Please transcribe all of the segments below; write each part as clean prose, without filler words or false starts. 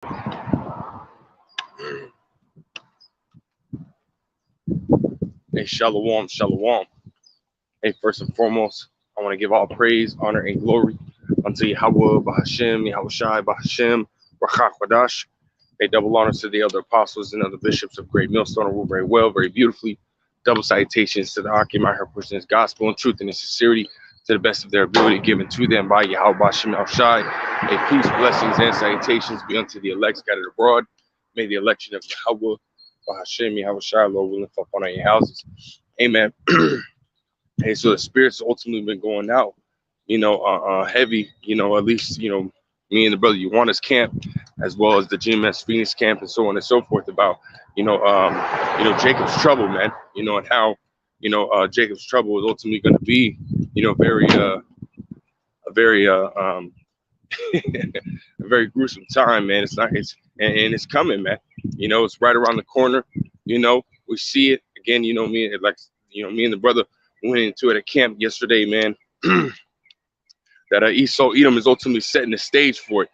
Hey, shalom, shalom. Hey, first and foremost, I want to give all praise, honor, and glory unto Yahweh, Bahashem, Yahushai, Bahashem, Rachak Wadash. Hey, double honors to the elder apostles and other bishops of Great Millstone who rule very well, very beautifully. Double salutations to the Akim out here pushing his gospel and truth and in sincerity to the best of their ability given to them by Yahweh, Bahashem, Yahushai. Hey, peace, blessings, and salutations be unto the elect scattered abroad. May the election of Yahweh, Bahashem, Yahushai, Lord willing, fall upon all your houses. Amen. Hey, so the spirit's ultimately been going out, heavy, at least, me and the brother Yuana's camp, as well as the GMS Phoenix camp and so on and so forth about, Jacob's trouble, man, and how, Jacob's trouble is ultimately going to be, very, a very, a very gruesome time, man. And it's coming, man. It's right around the corner. We see it again, me and the brother went into it at camp yesterday, man. That Esau Edom is ultimately setting the stage for it.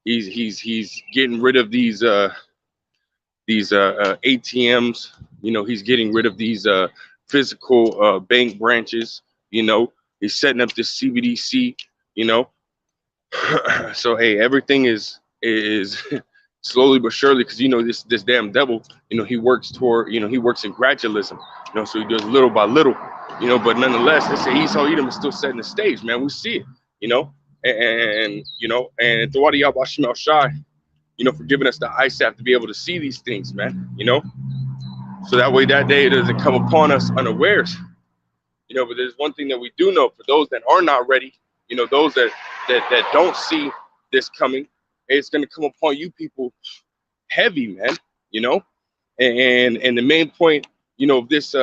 He's getting rid of these ATMs. He's getting rid of these physical bank branches. He's setting up this CBDC. So hey, everything is slowly but surely, because this damn devil, he works toward, he works in gradualism, so he does little by little, but nonetheless, they say Esau Edom is still setting the stage, man. We see it, and throughout the Yahweh Shai, for giving us the eyesight to be able to see these things, man, so that way that day it doesn't come upon us unawares, but there's one thing that we do know for those that are not ready, those that don't see this coming, it's going to come upon you people heavy, man, and the main point, of this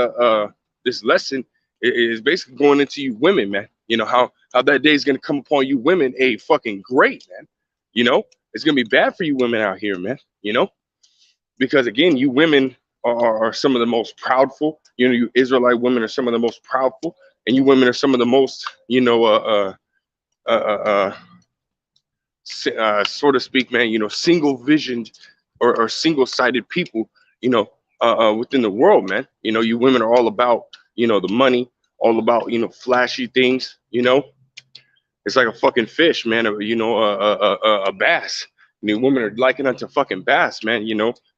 lesson is basically going into you women, man, how that day is going to come upon you women fucking great, man, it's going to be bad for you women out here, man, because again, you women are some of the most proudful, you Israelite women are some of the most proudful, and you women are some of the most, so to speak, man, single visioned or single sided people, within the world, man. You women are all about, the money, all about, flashy things, It's like a fucking fish, man, or, a bass. Women are liking unto fucking bass, man,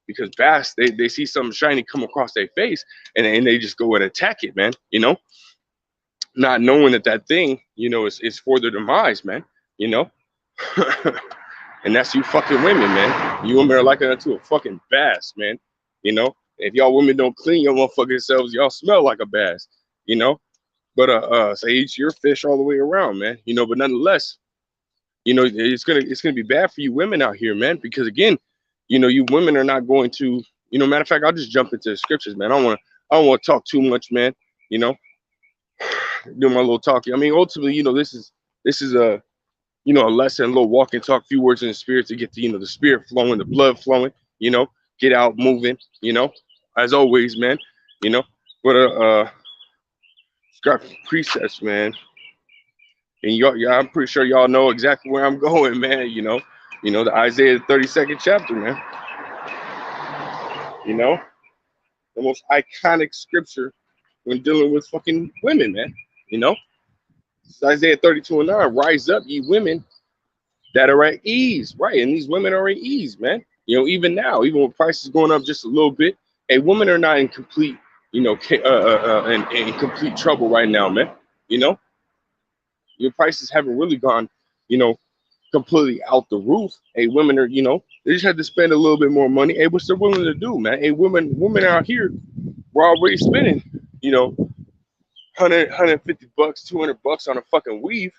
because bass, they see something shiny come across their face and they just go and attack it, man, not knowing that thing, is for their demise, man, and that's you fucking women, man. You women are like that to a fucking bass, man. If y'all women don't clean your motherfucking selves, y'all smell like a bass, But say eat your fish all the way around, man. But nonetheless, it's gonna be bad for you women out here, man. Because again, you women are not going to, matter of fact, I'll just jump into the scriptures, man. I don't want to talk too much, man. Do my little talking. I mean, ultimately, this is a a lesson, a little walk and talk, few words in the spirit to get the spirit flowing, the blood flowing, get out moving, as always, man, but it's got precepts, man, and I'm pretty sure y'all know exactly where I'm going, man, the Isaiah 32nd chapter, man, the most iconic scripture when dealing with fucking women, man, it's Isaiah 32:9, rise up, ye women that are at ease, right? And these women are at ease, man. Even now, even with prices going up just a little bit, women are not in complete, in complete trouble right now, man. Your prices haven't really gone, completely out the roof. Women are, they just had to spend a little bit more money. What's they're willing to do, man? Women out here, we're already spending, 150 bucks, $200 on a fucking weave,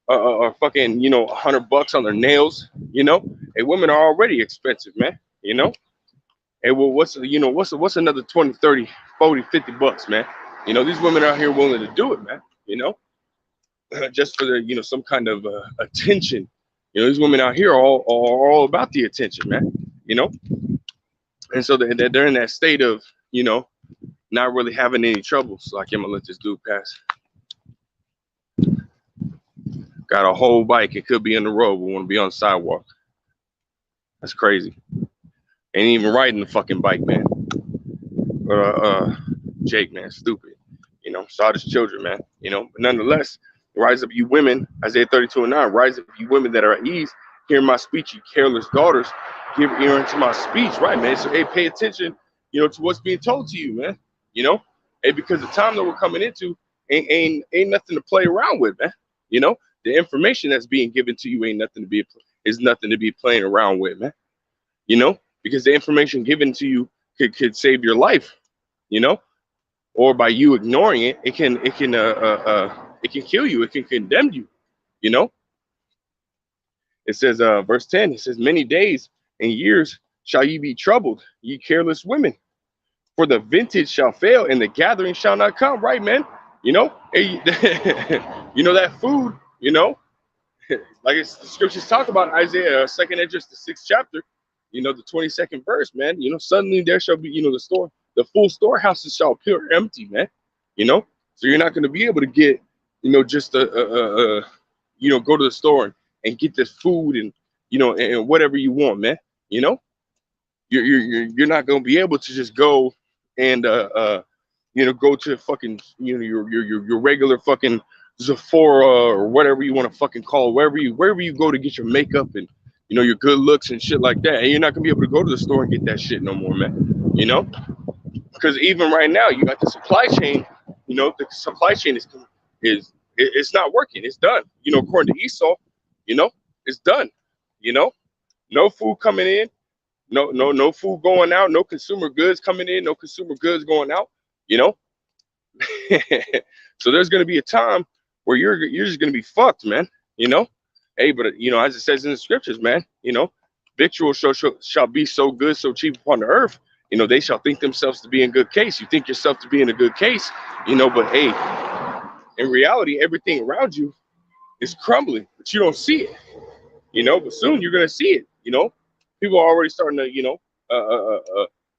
or fucking, $100 on their nails, women are already expensive, man, well, what's another 20, 30, 40, 50 bucks, man? These women out here willing to do it, man, just for the, some kind of attention. These women out here are all about the attention, man, and so they're in that state of, not really having any trouble. So like, I'm gonna let this dude pass. Got a whole bike. It could be in the road. We want to be on the sidewalk. That's crazy. Ain't even riding the fucking bike, man. Jake, man, stupid. Saw his children, man. But nonetheless, rise up, you women, Isaiah 32:9. Rise up, you women that are at ease. Hear my speech, you careless daughters. Give ear unto my speech, right, man? So, hey, pay attention, to what's being told to you, man. Hey, because the time that we're coming into ain't nothing to play around with, man. The information that's being given to you ain't nothing to be playing around with, man. Because the information given to you could save your life, you know, or by you ignoring it, it can kill you, it can condemn you, you know. It says, verse 10, it says, many days and years shall ye be troubled, ye careless women, for the vintage shall fail and the gathering shall not come, right, man? Hey, that food, like the scriptures talk about Isaiah, second Esdras, the 6th chapter, the 22nd verse, man. Suddenly there shall be, the full storehouses shall appear empty, man. So you're not going to be able to get, just go to the store and get this food and, and whatever you want, man. You're not going to be able to just go and go to fucking your regular fucking Sephora or whatever you want to fucking call it, wherever you go to get your makeup and your good looks and shit like that. And you're not gonna be able to go to the store and get that shit no more, man. Because even right now you got the supply chain. The supply chain is not working. It's done. According to Esau, it's done. No food coming in. No food going out. No consumer goods coming in. No consumer goods going out. So there's going to be a time where you're just going to be fucked, man. Hey, but as it says in the scriptures, man, victual shall be so good, so cheap upon the earth. They shall think themselves to be in good case. You think yourself to be in a good case, but hey, in reality, everything around you is crumbling, but you don't see it. But soon you're going to see it. People are already starting to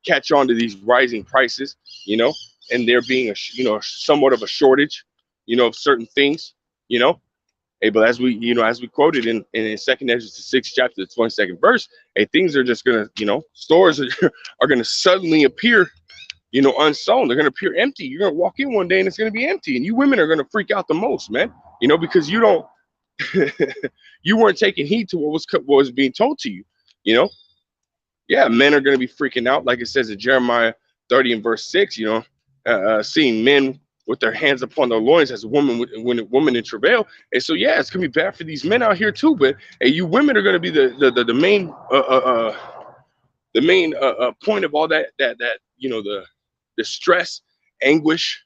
catch on to these rising prices, and there being somewhat of a shortage, of certain things, Hey, but as we quoted in second Esdras, the 6th chapter, the 22nd verse, hey, things are just gonna, stores are gonna suddenly appear, unsown. They're gonna appear empty. You're gonna walk in one day and it's gonna be empty, and you women are gonna freak out the most, man. Because you don't, you weren't taking heed to what was being told to you. Yeah, men are gonna be freaking out, like it says in Jeremiah 30 and verse 6. Seeing men with their hands upon their loins as a woman in travail. And so, yeah, it's gonna be bad for these men out here too. But hey, you women are gonna be the main point of all that the stress, anguish,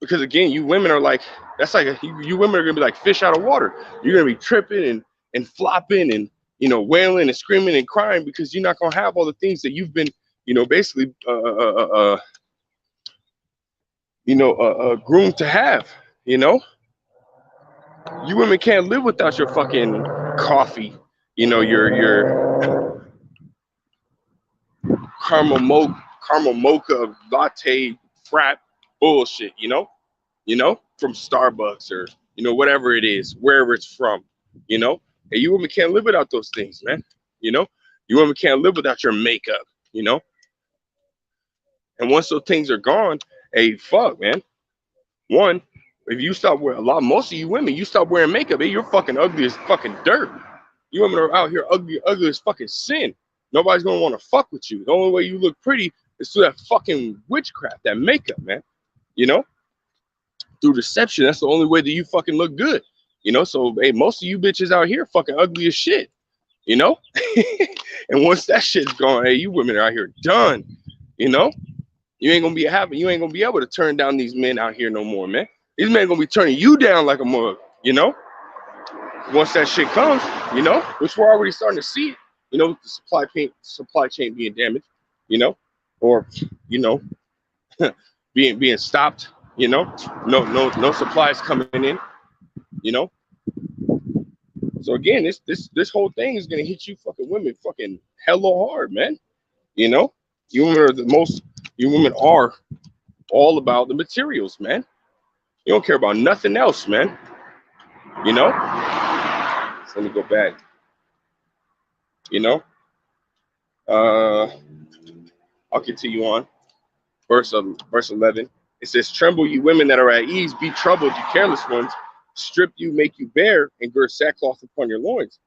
because again, you women are like, that's like you women are gonna be like fish out of water. You're gonna be tripping and flopping and wailing and screaming and crying because you're not gonna have all the things that you've been basically groomed to have. You women can't live without your fucking coffee, your caramel mocha latte frap bullshit, from Starbucks or whatever it is, wherever it's from, and you women can't live without those things, man. You women can't live without your makeup, and once those things are gone, hey, fuck, man. One, if you stop wearing most of you women, you stop wearing makeup, hey, you're fucking ugly as fucking dirt. You women are out here ugly as fucking sin. Nobody's gonna want to fuck with you. The only way you look pretty is through that fucking witchcraft, that makeup, man. Through deception, that's the only way that you fucking look good. So hey, most of you bitches out here fucking ugly as shit. And once that shit's gone, hey, you women are out here done. You ain't gonna be able to turn down these men out here no more, man. These men gonna be turning you down like a mug, once that shit comes, which we're already starting to see it, with the supply chain being damaged, or being stopped, no supplies coming in, So again, this whole thing is gonna hit you fucking women fucking hella hard, man. You women are you women are all about the materials, man. You don't care about nothing else, man. So let me go back. You know, uh, I'll continue on. Verse 11. It says, "Tremble, you women that are at ease; be troubled, you careless ones. Strip you, make you bare, and gird sackcloth upon your loins.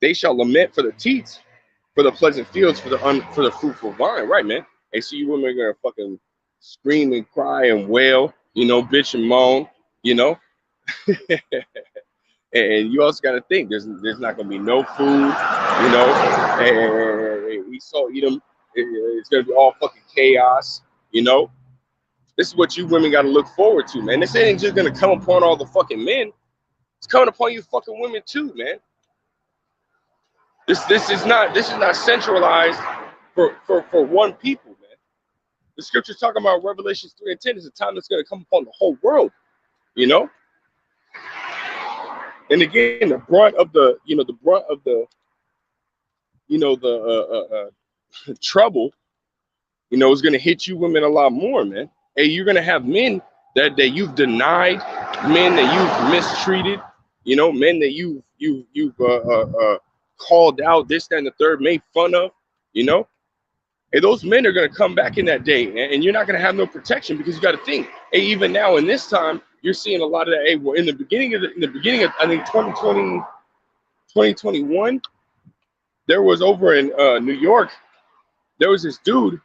They shall lament for the teats, for the pleasant fields, for the fruitful vine." Right, man. Hey, so you women are gonna fucking scream and cry and wail, bitch and moan, you know. And you also got to think there's not gonna be no food, and Esau Edom, it's gonna be all fucking chaos, you know. This is what you women got to look forward to, man. This ain't just gonna come upon all the fucking men. It's coming upon you fucking women too, man. This is not centralized for one people, man. The scriptures talking about Revelations 3 and 10 is a time that's gonna come upon the whole world, you know. And again, the brunt of the trouble, is gonna hit you women a lot more, man. Hey, you're gonna have men that you've denied, men that you've mistreated, men that you've called out, this, that, and the third, made fun of, Hey, those men are gonna come back in that day, and you're not gonna have no protection, because you got to think, hey, even now in this time, you're seeing a lot of that. Hey, well, in the beginning of I think 2021, there was over in New York, there was this dude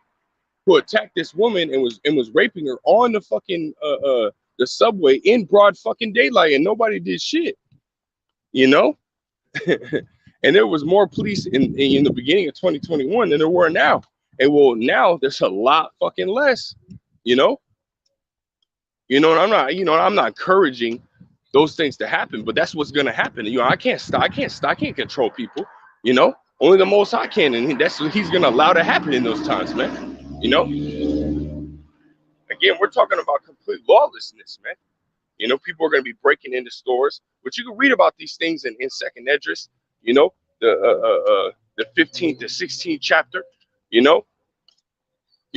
who attacked this woman and was raping her on the fucking the subway in broad fucking daylight, and nobody did shit, And there was more police in the beginning of 2021 than there were now. And well, now there's a lot fucking less, and I'm not encouraging those things to happen, but that's what's gonna happen. I can't control people, only the Most High can, and that's what He's gonna allow to happen in those times, man. Again, we're talking about complete lawlessness, man. People are gonna be breaking into stores, but you can read about these things in Second Esdras, the 15th to 16th chapter, You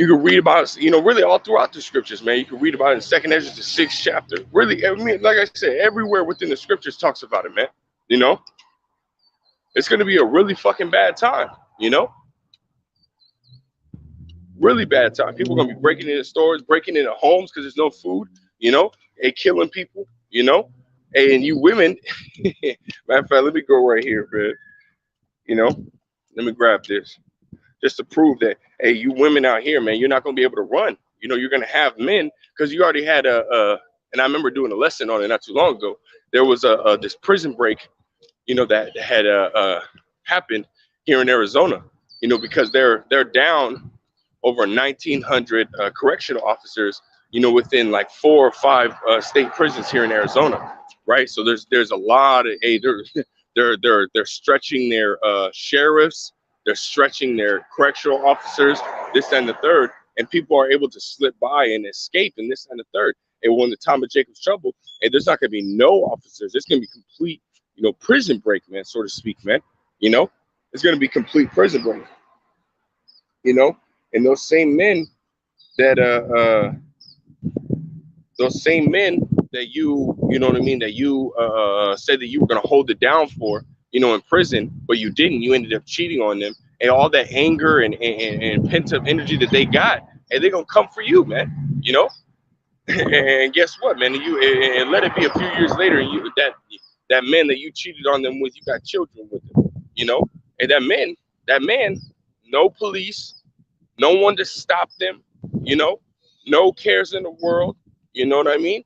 can read about, really all throughout the scriptures, man. You can read about it in Second Esdras, the 6th chapter. Really, I mean, like I said, everywhere within the scriptures talks about it, man. It's going to be a really fucking bad time, Really bad time. People are going to be breaking into stores, breaking into homes because there's no food, and killing people, And you women, matter of fact, let me go right here, man. Let me grab this. Just to prove that, hey, you women out here, man, you're not going to be able to run. You're going to have men, because you already had and I remember doing a lesson on it not too long ago. There was this prison break, that had happened here in Arizona, because they're down over 1,900 correctional officers, within like 4 or 5 state prisons here in Arizona, right? So there's a lot of, hey, they're stretching their sheriffs. They're stretching their correctional officers, this and the third, and people are able to slip by and escape, and this and the third. And when the time of Jacob's trouble, and there's not going to be no officers. There's going to be complete, prison break, man, so to speak, man. It's going to be complete prison break. And those same men that you know what I mean, that you said that you were going to hold it down for, in prison, but you didn't. You ended up cheating on them, and all that anger and pent up energy that they got, and they're gonna come for you, man. And guess what, man? And let it be a few years later, and that man that you cheated on them with, you got children with them, And that man, no police, no one to stop them, no cares in the world, you know what I mean?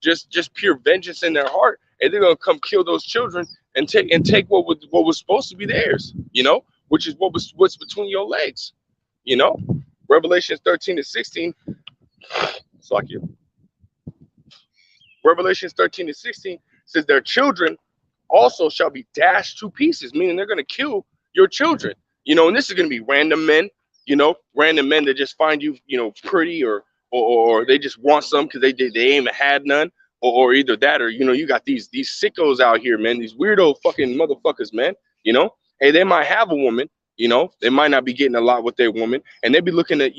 Just pure vengeance in their heart, and they're gonna come kill those children and take what was supposed to be theirs, which is what's between your legs, Revelations 13 to 16. So Revelations 13 to 16 says their children also shall be dashed to pieces, meaning they're gonna kill your children, and this is gonna be random men, random men that just find you, pretty, or they just want some because they ain't even had none. Or either that, or you got these sickos out here, man, these weirdo fucking motherfuckers, man. Hey, they might have a woman, they might not be getting a lot with their woman, and they be looking at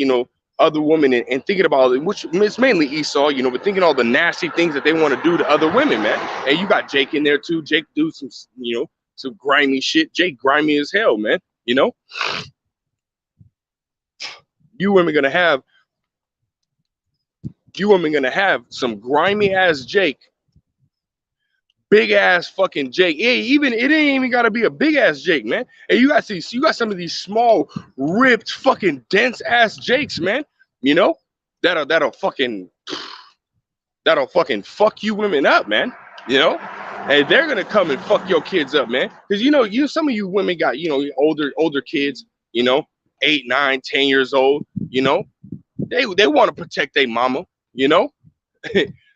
other women and thinking about it, which it's mainly Esau, but thinking all the nasty things that they want to do to other women, man. Hey, you got Jake in there too. Jake do some grimy shit. Jake grimy as hell, man. You know, you women gonna have some grimy ass Jake, big ass fucking Jake. Even it ain't even gotta be a big ass Jake, man. And you got some of these small, ripped, fucking dense ass Jakes, man. You know, that'll fucking fuck you women up, man. You know, and they're gonna come and fuck your kids up, man. Because some of you women got older kids, 8, 9, 10 years old. They want to protect their mama,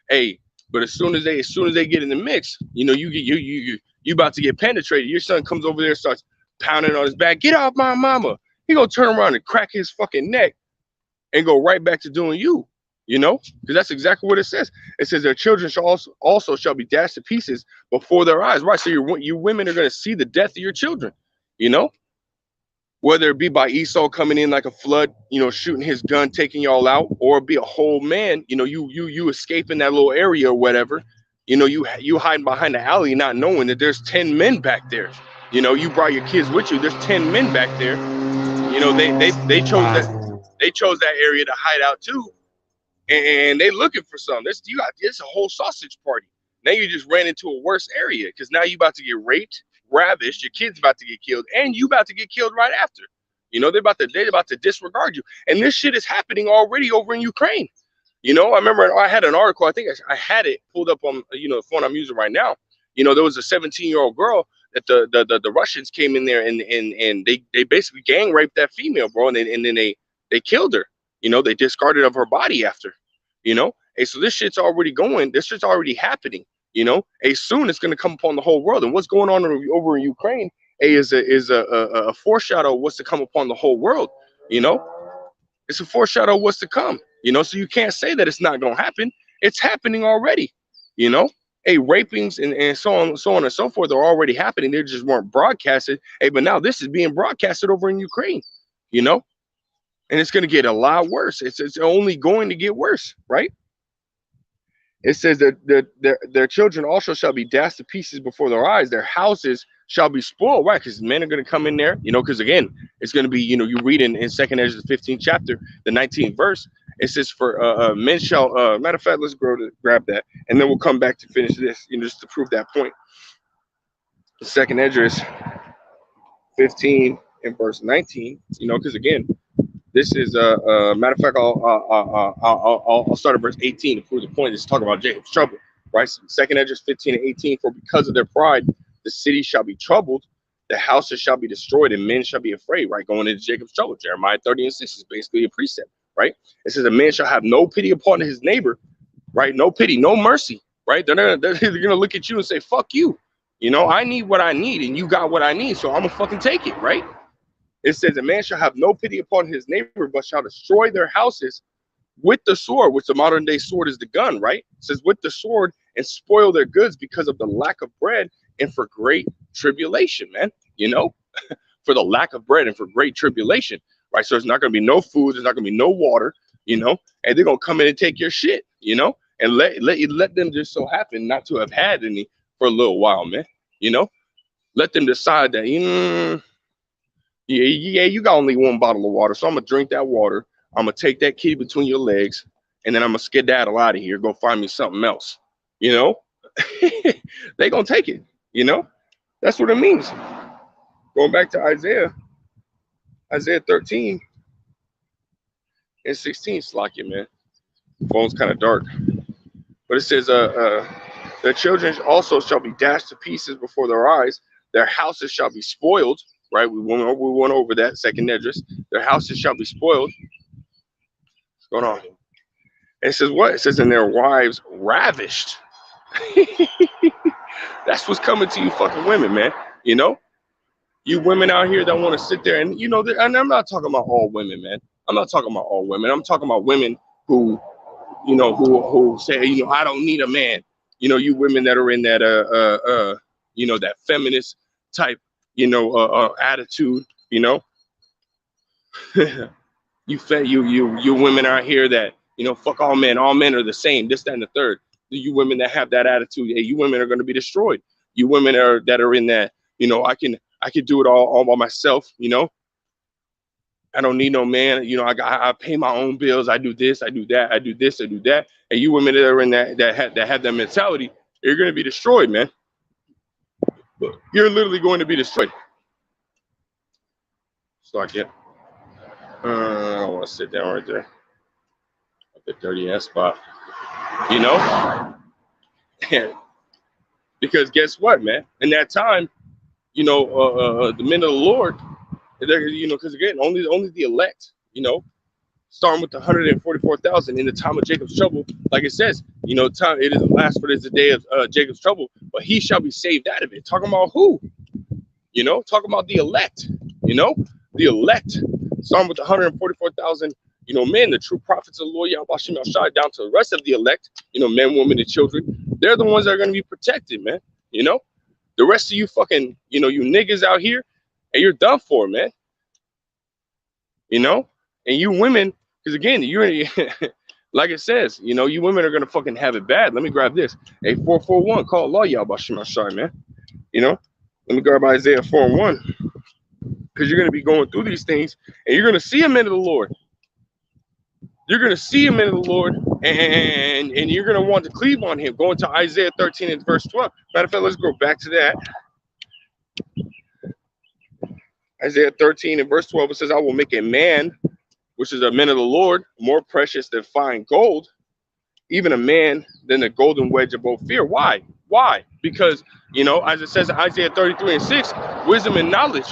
Hey, but as soon as they get in the mix, you about to get penetrated. Your son comes over there, starts pounding on his back. Get off my mama. He gonna turn around and crack his fucking neck and go right back to doing you. Because that's exactly what it says. It says their children shall also shall be dashed to pieces before their eyes. Right. So you women are gonna see the death of your children. Whether it be by Esau coming in like a flood, shooting his gun, taking y'all out, or be a whole man, you escaping that little area or whatever, you hiding behind the alley, not knowing that there's 10 men back there. You brought your kids with you. There's 10 men back there. They chose that area to hide out too, and they looking for something. It's a whole sausage party. Now you just ran into a worse area because now you about to get raped, ravished, your kid's about to get killed, and you about to get killed right after. They're about to disregard you. And this shit is happening already over in Ukraine. I remember I had an article, I think I had it pulled up on the phone I'm using right now. There was a 17-year-old girl that the Russians came in there and they basically gang raped that female, bro, and then they killed her. They discarded of her body after. Hey, so this shit's already happening. Hey, soon it's going to come upon the whole world. And what's going on over in Ukraine, is a foreshadow of what's to come upon the whole world. It's a foreshadow of what's to come. So you can't say that it's not going to happen. It's happening already. Hey, rapings and so on and so forth are already happening. They just weren't broadcasted. Hey, but now this is being broadcasted over in Ukraine. And it's going to get a lot worse. It's only going to get worse, right? It says that their children also shall be dashed to pieces before their eyes. Their houses shall be spoiled, right? Because men are going to come in there, because again, it's going to be, you read in 2nd Ezra, the 15th chapter, the 19th verse. It says for men shall, matter of fact, let's grab that. And then we'll come back to finish this, just to prove that point. 2nd Ezra 15 and verse 19, because again, this is matter of fact, I'll start at verse 18 to prove the point. It's talking about Jacob's trouble, right? So 2nd Ezra 15 and 18. For because of their pride, the city shall be troubled, the houses shall be destroyed, and men shall be afraid. Right, going into Jacob's trouble. Jeremiah 30 and 6 is basically a precept, right? It says a man shall have no pity upon his neighbor, right? No pity, no mercy, right? They're gonna look at you and say, "Fuck you." I need what I need, and you got what I need, so I'm gonna fucking take it, right? It says a man shall have no pity upon his neighbor, but shall destroy their houses with the sword, which the modern day sword is the gun, right? It says with the sword and spoil their goods because of the lack of bread and for great tribulation, man. For the lack of bread and for great tribulation, right? So there's not going to be no food, there's not going to be no water, and they're going to come in and take your shit, and let them just so happen not to have had any for a little while, man. Let them decide that, yeah, you got only one bottle of water, so I'm gonna drink that water. I'm gonna take that kitty between your legs, and then I'm gonna skedaddle out of here. Go find me something else. They gonna take it. That's what it means. Going back to Isaiah 13 and 16. Slack it, man. Phone's kind of dark, but it says, their children also shall be dashed to pieces before their eyes. Their houses shall be spoiled. Right, we went over that 2nd Esdras. Their houses shall be spoiled. What's going on? It says what? It says, and their wives ravished. That's what's coming to you, fucking women, man. You women out here that want to sit there and and I'm not talking about all women, man. I'm not talking about all women. I'm talking about women who, who say, I don't need a man. You women that are in that that feminist type attitude, you women out here that fuck all men are the same, this, that, and the third. You women that have that attitude, hey, you women are going to be destroyed. You women that are in that, I could do it all by myself, you know. I don't need no man. You know, I pay my own bills. I do this, I do that, I do this, I do that. And you women that are in that have that mentality, you're gonna be destroyed, man. You're literally going to be destroyed. So I get. I don't want to sit down right there at the dirty ass spot. You know, because guess what, man? In that time, you know, the men of the Lord, you know, because again, only the elect, you know, starting with the 144,000 in the time of Jacob's trouble, like it says, you know, time it is the last, but it's the day of Jacob's trouble, but he shall be saved out of it. Talking about who? You know, talking about the elect. You know, the elect, starting with the 144,000. You know, men, the true prophets of the Lord Yahweh Shem Shai, down to the rest of the elect. You know, men, women, and children. They're the ones that are going to be protected, man. You know, the rest of you fucking, you know, you niggas out here, and you're done for, man. You know, and you women, because again, you're like it says, you know, you women are gonna fucking have it bad. Let me grab this. A 441, call law Yahweh Shem Shai, man. You know, let me grab Isaiah 4:1, because you're gonna be going through these things, and you're gonna see a man of the Lord. You're gonna see a man of the Lord, and you're gonna want to cleave on him. Going to Isaiah 13 and verse 12. Matter of fact, let's go back to that. Isaiah 13 and verse 12, it says, I will make a man, which is a man of the Lord, more precious than fine gold, even a man than the golden wedge of Ophir. Why? Why? Because, you know, as it says in Isaiah 33 and 6, wisdom and knowledge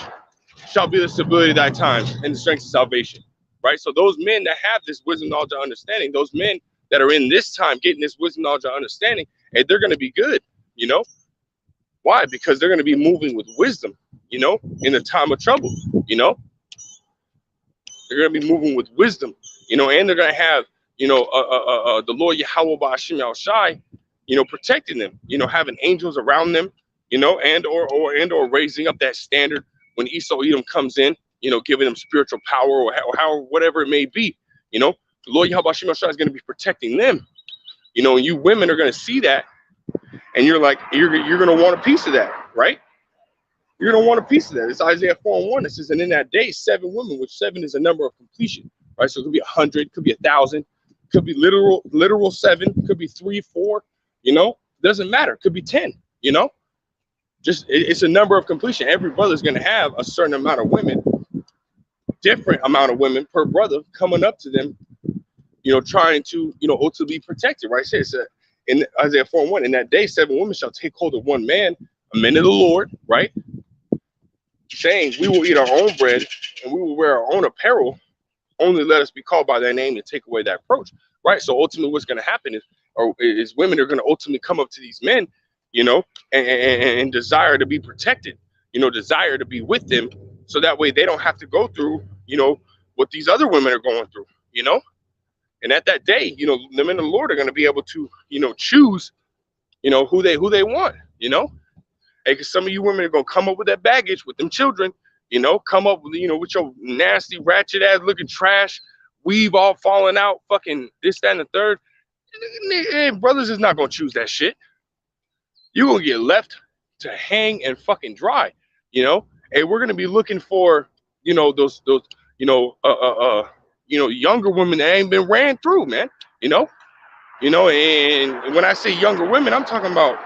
shall be the stability of thy times and the strength of salvation. Right? So those men that have this wisdom, knowledge, and understanding, those men that are in this time getting this wisdom, knowledge, and understanding, and they're going to be good, you know? Why? Because they're going to be moving with wisdom, you know, in a time of trouble, you know? They're going to be moving with wisdom, you know, and they're going to have, you know, the Lord Yahweh Ba'ashim Al Shai, you know, protecting them, you know, having angels around them, you know, and or raising up that standard when Esau Edom comes in, you know, giving them spiritual power or how whatever it may be, you know, the Lord Yahweh Ba'ashim Al Shai is going to be protecting them, you know, and you women are going to see that, and you're like, you're going to want a piece of that, right? You're going to want a piece of that. It's Isaiah 4:1. It says, and in that day, 7 women, which 7 is a number of completion, right? So it could be 100, could be 1,000, could be literal 7, could be 3, 4, you know, doesn't matter. Could be 10, you know, just it's a number of completion. Every brother's going to have a certain amount of women, different amount of women per brother coming up to them, you know, trying to, you know, ultimately protect it, right? So it's in Isaiah 4:1, in that day, 7 women shall take hold of one man, a man of the Lord, right? Saying, we will eat our own bread and we will wear our own apparel. Only let us be called by their name and take away that approach, right? So ultimately, what's going to happen is women are going to ultimately come up to these men, you know, and desire to be protected, you know, desire to be with them, so that way they don't have to go through, you know, what these other women are going through, you know. And at that day, you know, the men of the Lord are going to be able to, you know, choose, you know, who they want, you know. Because some of you women are going to come up with that baggage with them children, you know, come up with, you know, with your nasty, ratchet ass looking trash, weave all falling out, fucking this, that, and the third. And brothers is not going to choose that shit. You're going to get left to hang and fucking dry, you know. And we're going to be looking for, you know, those, you know, younger women that ain't been ran through, man, you know. And when I say younger women, I'm talking about,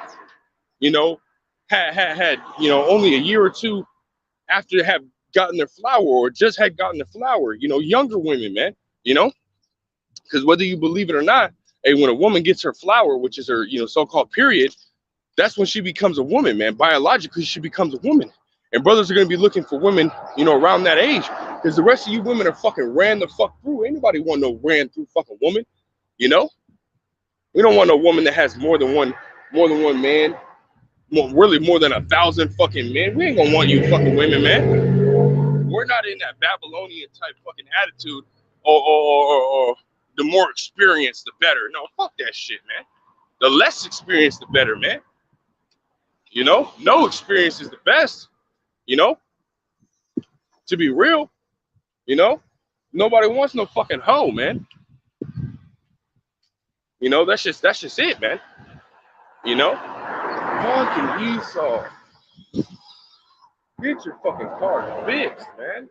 you know, had you know, only a year or two after they have gotten their flower, or just had gotten the flower, you know, younger women, man, you know, because whether you believe it or not, hey, when a woman gets her flower, which is her, you know, so-called period, that's when she becomes a woman, man. Biologically, she becomes a woman. And brothers are going to be looking for women, you know, around that age, because the rest of you women are fucking ran the fuck through. Anybody want no ran through fucking woman, you know? We don't want no woman that has more than one man. Really more than 1,000 fucking men. We ain't gonna want you fucking women, man. We're not in that Babylonian type fucking attitude, or the more experienced, the better. No, fuck that shit, man. The less experienced, the better, man. You know, no experience is the best, you know, to be real, you know. Nobody wants no fucking hoe, man. You know, that's just it, man. You know? Fucking Esau. Get your fucking car fixed, man.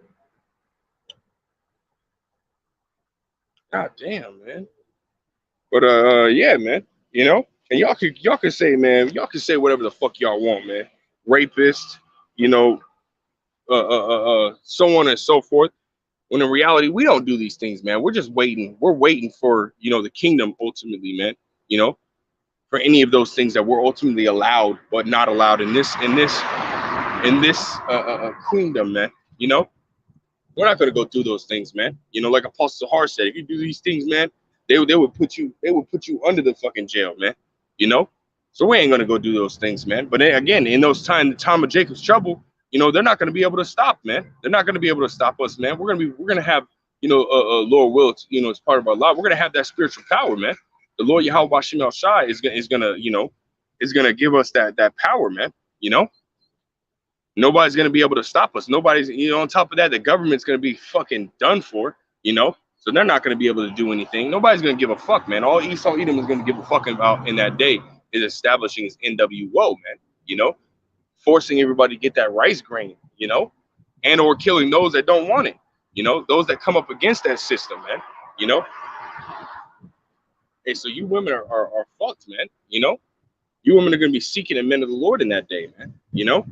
God damn, man. But yeah, man. You know, and y'all can say, man, y'all can say whatever the fuck y'all want, man. Rapist, you know, so on and so forth. When in reality, we don't do these things, man. We're just waiting. We're waiting for, you know, the kingdom ultimately, man. You know, for any of those things that we're ultimately allowed but not allowed in this kingdom, man. You know, we're not gonna go through those things, man. You know, like Apostle Zahar said, if you do these things, man, they would put you under the fucking jail, man. You know, so we ain't gonna go do those things, man. But then, again, in those the time of Jacob's trouble, you know, they're not gonna be able to stop, man. They're not gonna be able to stop us, man. We're gonna have, you know, Lord will, you know, as part of our life, we're gonna have that spiritual power, man. The Lord Yahweh Bashim El Shai is gonna, you know, is gonna give us that power, man. You know, nobody's gonna be able to stop us. Nobody's, you know, on top of that, the government's gonna be fucking done for, you know. So they're not gonna be able to do anything. Nobody's gonna give a fuck, man. All Esau Edom is gonna give a fuck about in that day is establishing his NWO, man. You know, forcing everybody to get that rice grain, you know, and or killing those that don't want it, you know, those that come up against that system, man. You know, hey, so you women are fucked, man. You know, you women are gonna be seeking the men of the Lord in that day, man. You know,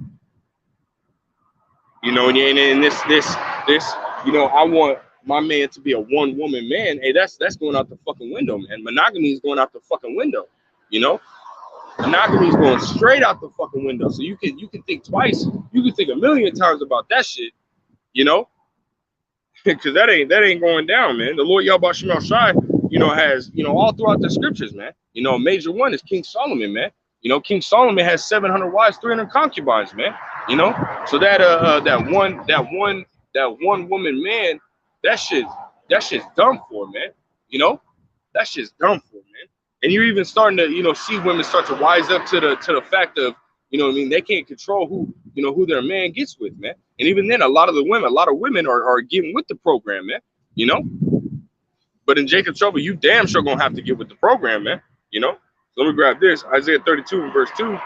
and this, you know, I want my man to be a one woman man. Hey, that's going out the fucking window, man. Monogamy is going out the fucking window. You know, monogamy is going straight out the fucking window. So you can think twice. You can think a million times about that shit. You know, because that ain't going down, man. The Lord Yahweh Shemel Shai, you know, has, you know, all throughout the scriptures, man. You know, a major one is King Solomon, man. You know, King Solomon has 700 wives, 300 concubines, man. You know, so that one woman man, that shit's done for, man. You know, that shit's done for, man. And you're even starting to, you know, see women start to wise up to the fact of, you know what I mean, they can't control who, you know, who their man gets with, man. And even then, a lot of women are getting with the program, man. You know, but in Jacob's trouble, you damn sure gonna have to get with the program, man. You know. So let me grab this, Isaiah 32 and verse 2.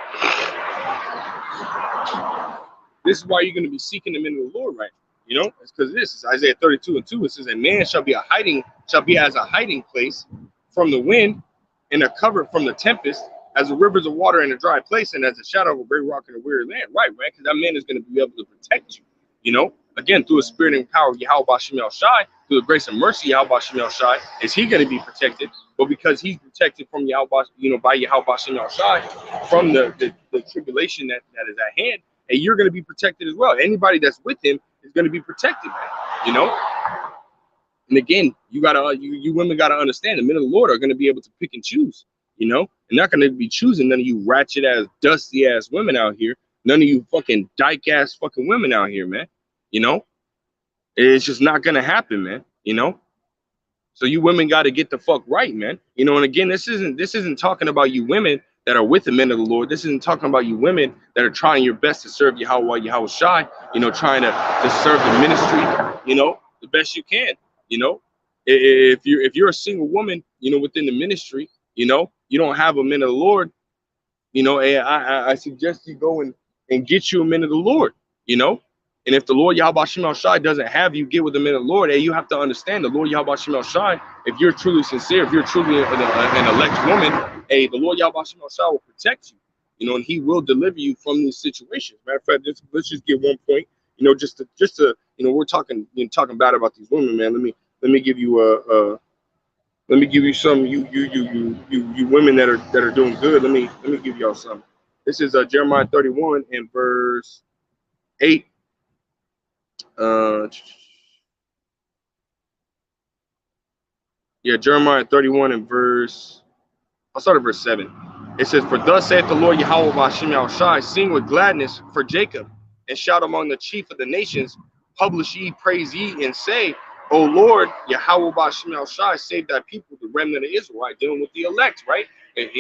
This is why you're gonna be seeking the men of the Lord, right? You know, it's because this is Isaiah 32 and 2. It says, "A man shall be as a hiding place from the wind, and a cover from the tempest, as the rivers of water in a dry place, and as a shadow of a great rock in a weary land." Right? Because that man is going to be able to protect you. You know, again, through a spirit and power of Yahweh Bashim El Shai, through the grace and mercy of Yahweh Bashim El Shai, is he going to be protected? But because he's protected from Yahweh, you know, by Yahweh Bashim El Shai, from the tribulation that is at hand, and you're going to be protected as well. Anybody that's with him is going to be protected, man. You know. And again, you women gotta understand, the men of the Lord are gonna be able to pick and choose, you know, and not gonna be choosing none of you ratchet ass, dusty ass women out here, none of you fucking dyke ass fucking women out here, man. You know, it's just not gonna happen, man. You know, so you women got to get the fuck right, man. You know, and again, this isn't talking about you women that are with the men of the Lord. This isn't talking about you women that are trying your best to serve Yahweh Shai, you know, trying to serve the ministry, you know, the best you can. You know, if you're a single woman, you know, within the ministry, you know, you don't have a man of the Lord, you know, I suggest you go and get you a man of the Lord, you know. And if the Lord Yahweh Shemel Shai doesn't have you get with the men of the Lord, hey, you have to understand the Lord Yahweh Shemel Shai, if you're truly sincere, if you're truly an elect woman, hey, the Lord Yahweh Shemel Shai will protect you, you know, and he will deliver you from these situations. Matter of fact, let's just get one point, you know, just to you know, we're talking bad about these women, man. Let me give you let me give you some you women that are doing good. Let me give y'all some. This is Jeremiah 31 and verse 8. Yeah, Jeremiah 31 and I'll start at verse 7. It says, "For thus saith the Lord Yahweh Bashim Yahweh Shai, sing with gladness for Jacob, and shout among the chief of the nations, publish ye, praise ye, and say, O Lord, Yahweh Bashim Yahweh Shai, save thy people, the remnant of Israel," right? Dealing with the elect, right? And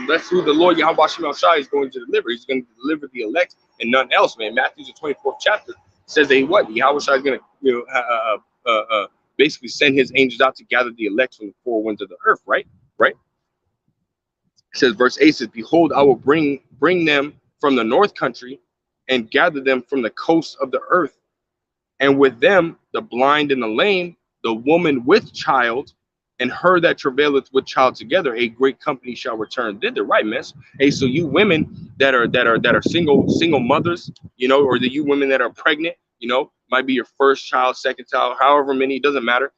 that's who the Lord Yahweh Bashim Yahweh Shai is going to deliver. He's going to deliver the elect and none else, man. Matthew, the 24th chapter, says that what? Yahweh Shai is going to, you know, basically send his angels out to gather the elect from the four winds of the earth, right? Right? It says, verse 8 says, "Behold, I will bring them from the north country, and gather them from the coast of the earth. And with them, the blind and the lame, the woman with child, and her that travaileth with child together, a great company shall return thither. Right, miss? Hey, so you women that are single mothers, or the you women that are pregnant, might be your first child, second child, however many, it doesn't matter.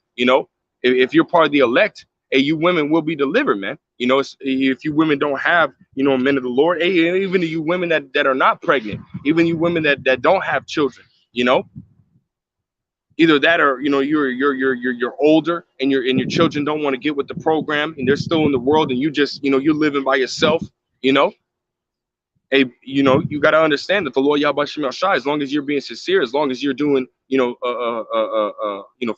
If you're part of the elect, hey, you women will be delivered, man. If you women don't have, men of the Lord, hey, even you women that are not pregnant, even you women that don't have children, either that or you're older and your children don't want to get with the program and they're still in the world and you just you're living by yourself. you know you got to understand that the Lord Yahweh Shem Shai, as long as you're being sincere, as long as you're doing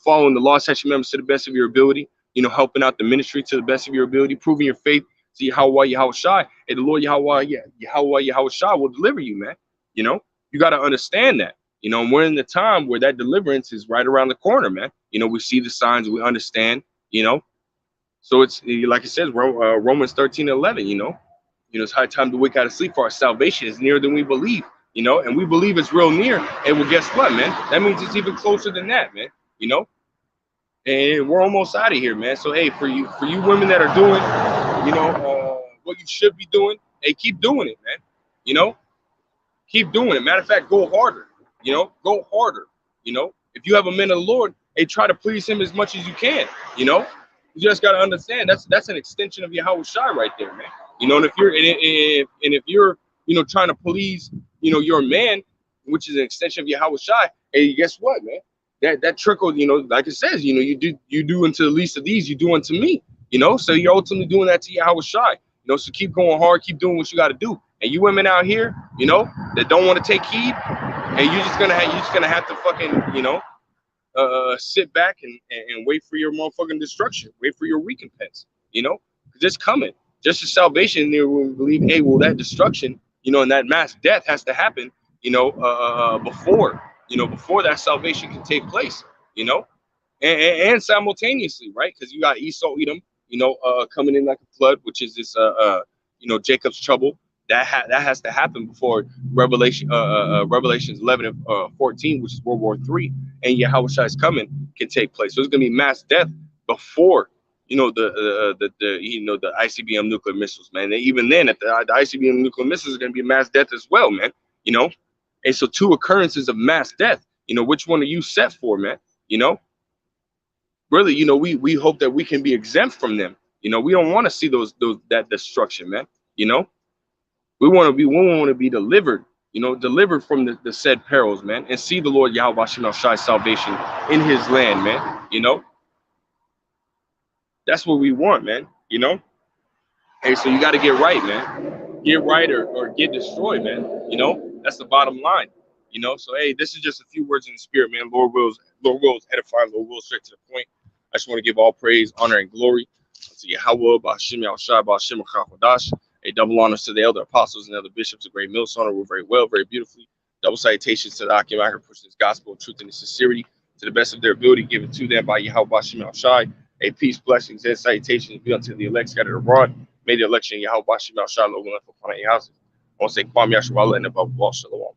following the law, statutes, members to the best of your ability, helping out the ministry to the best of your ability, proving your faith to Yahweh Shai, and the Lord Yahweh Shai will deliver you, man. You got to understand that. We're in the time where that deliverance is right around the corner, man. We see the signs, we understand, So it's like it says, Romans 13:11, it's high time to wake out of sleep, for our salvation is nearer than we believe, and we believe it's real near. And well, guess what, man? That means it's even closer than that, man, and we're almost out of here, man. So, hey, for you women that are doing, what you should be doing, hey, keep doing it, man. Keep doing it. Matter of fact, go harder. Go harder. If you have a man of the Lord, hey, try to please him as much as you can. You just got to understand that's an extension of Yahweh Shai right there, man. And if you're trying to please your man, which is an extension of Yahweh Shai, hey, guess what, man? That trickle, like it says, you do unto the least of these, you do unto me. So you're ultimately doing that to Yahweh Shai. So keep going hard, keep doing what you got to do. And you women out here, that don't want to take heed, and you're just gonna have to fucking, sit back and wait for your motherfucking destruction, wait for your recompense, because it's coming. Just as salvation, they will believe, hey, well, that destruction, and that mass death has to happen, before that salvation can take place, and simultaneously, right? Because you got Esau, Edom, coming in like a flood, which is this, Jacob's trouble. That has to happen before Revelations 11 and 14, which is World War III, and Yahweh Shai is coming, can take place. So it's gonna be mass death before the ICBM nuclear missiles, man. And even then, at the ICBM nuclear missiles are gonna be mass death as well, man. And so two occurrences of mass death. Which one are you set for, man? Really, we hope that we can be exempt from them. We don't want to see that destruction, man. We want to be delivered, delivered from the said perils, man, and see the Lord Yahweh Shem Shai salvation in his land, man. That's what we want, man. Hey, so you got to get right, man. Get right or get destroyed, man. That's the bottom line. So hey, this is just a few words in the spirit, man. Lord wills edify, Lord wills straight to the point. I just want to give all praise, honor, and glory to Yahweh, Ba'ashem Yahushai, Ba'ashem Chachadash. A double honors to the elder apostles and elder bishops of Great Millstone, who very well, very beautifully. Double salutations to the Akim Acher, pushing this gospel of truth and sincerity to the best of their ability, given to them by Yahweh Ba'ashem Yahushai. A peace, blessings, and salutations be unto the elect scattered abroad. May the election Yahweh Ba'ashem Yahushai, Lord, will upon your houses. I want to say, Kwam Yashua, and above all, Shalom.